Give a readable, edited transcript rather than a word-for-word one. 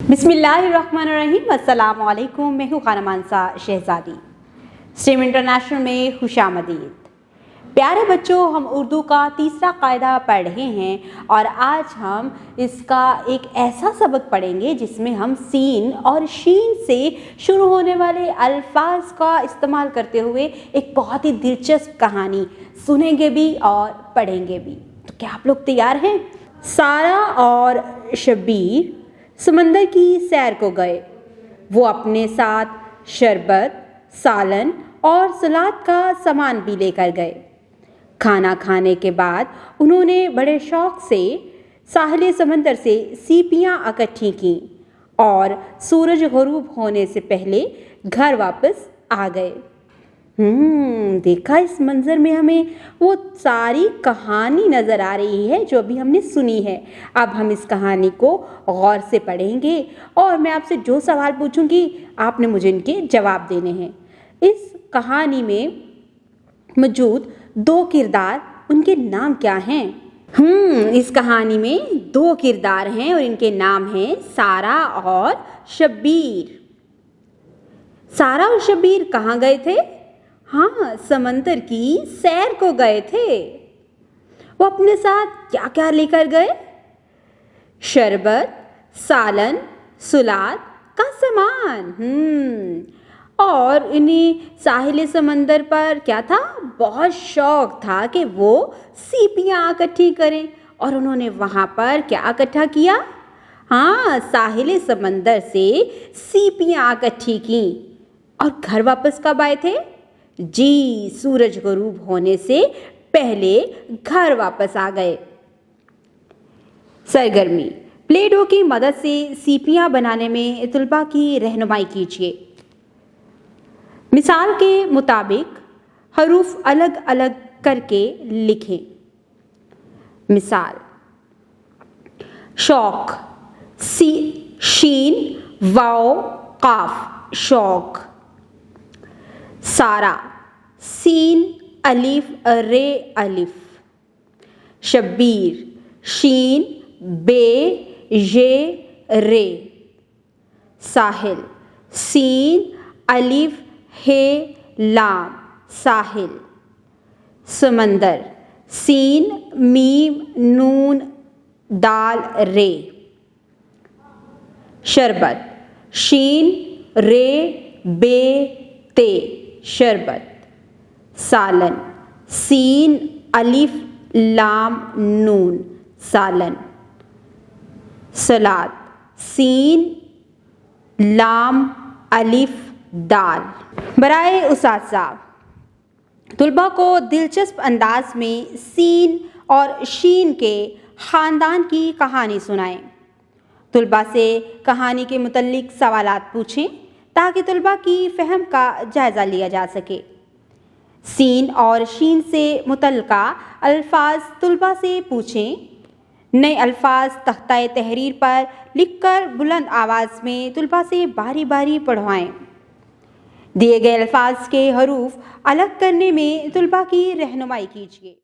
बिस्मिल्लाहिर्रहमानिर्रहीम। अस्सलाम वालेकुम। मैं हूँ खाना मानसा शहजादी। स्ट्रीम इंटरनेशनल में खुशामदीद। प्यारे बच्चों, हम उर्दू का तीसरा कायदा पढ़ रहे हैं और आज हम इसका एक ऐसा सबक पढ़ेंगे जिसमें हम सीन और शीन से शुरू होने वाले अल्फाज का इस्तेमाल करते हुए एक बहुत ही दिलचस्प कहानी सुनेंगे भी और पढ़ेंगे भी। तो क्या आप लोग तैयार हैं? सारा और शब्बीर समंदर की सैर को गए। वो अपने साथ शरबत, सालन और सलाद का सामान भी लेकर गए। खाना खाने के बाद उन्होंने बड़े शौक से साहिल समंदर से सीपियाँ इकट्ठी कीं और सूरज गुरूब होने से पहले घर वापस आ गए। देखा, इस मंजर में हमें वो सारी कहानी नज़र आ रही है जो अभी हमने सुनी है। अब हम इस कहानी को गौर से पढ़ेंगे और मैं आपसे जो सवाल पूछूंगी आपने मुझे इनके जवाब देने हैं। इस कहानी में मौजूद दो किरदार, उनके नाम क्या हैं? इस कहानी में दो किरदार हैं और इनके नाम हैं सारा और शब्बीर। सारा और शब्बीर कहाँ गए थे? हाँ, समंदर की सैर को गए थे। वो अपने साथ क्या क्या लेकर गए? शरबत, सालन, सलाद का सामान। और इन्हीं साहिल समंदर पर क्या था? बहुत शौक था कि वो सीपियाँ इकट्ठी करें और उन्होंने वहाँ पर क्या इकट्ठा किया? हाँ, साहिल समंदर से सीपियाँ इकट्ठी की और घर वापस कब आए थे? जी, सूरज गुरूब होने से पहले घर वापस आ गए। सरगर्मी, प्ले डो की मदद से सीपियाँ बनाने में तुलबा की रहनुमाई कीजिए। मिसाल के मुताबिक हरूफ अलग अलग करके लिखें। मिसाल: शौक, शीन वाओ काफ, शौक। सारा, सीन अलिफ रे अलिफ। शब्बीर, शीन बे ये रे। साहिल, सीन अलिफ हे लाम, साहिल। समंदर, सीन मीम नून दाल रे। शरबत, शीन रे बे ते, शरबत। सालन, सीन अलिफ लाम नून, सालन। सलाद, सीन लाम अलिफ दाल। बराए उसासा, तुलबा को दिलचस्प अंदाज में सीन और शीन के ख़ानदान की कहानी सुनाएं। तुलबा से कहानी के मुतल्लिक सवालात पूछें ताकि तुलबा की फ़हम का जायज़ा लिया जा सके। सीन और शीन से मुतल्लिका अल्फाज तुलबा से पूछें। नए अल्फाज तख्ता तहरीर पर लिखकर बुलंद आवाज़ में तुलबा से बारी बारी पढ़वाएं। दिए गए अल्फाज के हरूफ अलग करने में तुलबा की रहनुमाई कीजिए।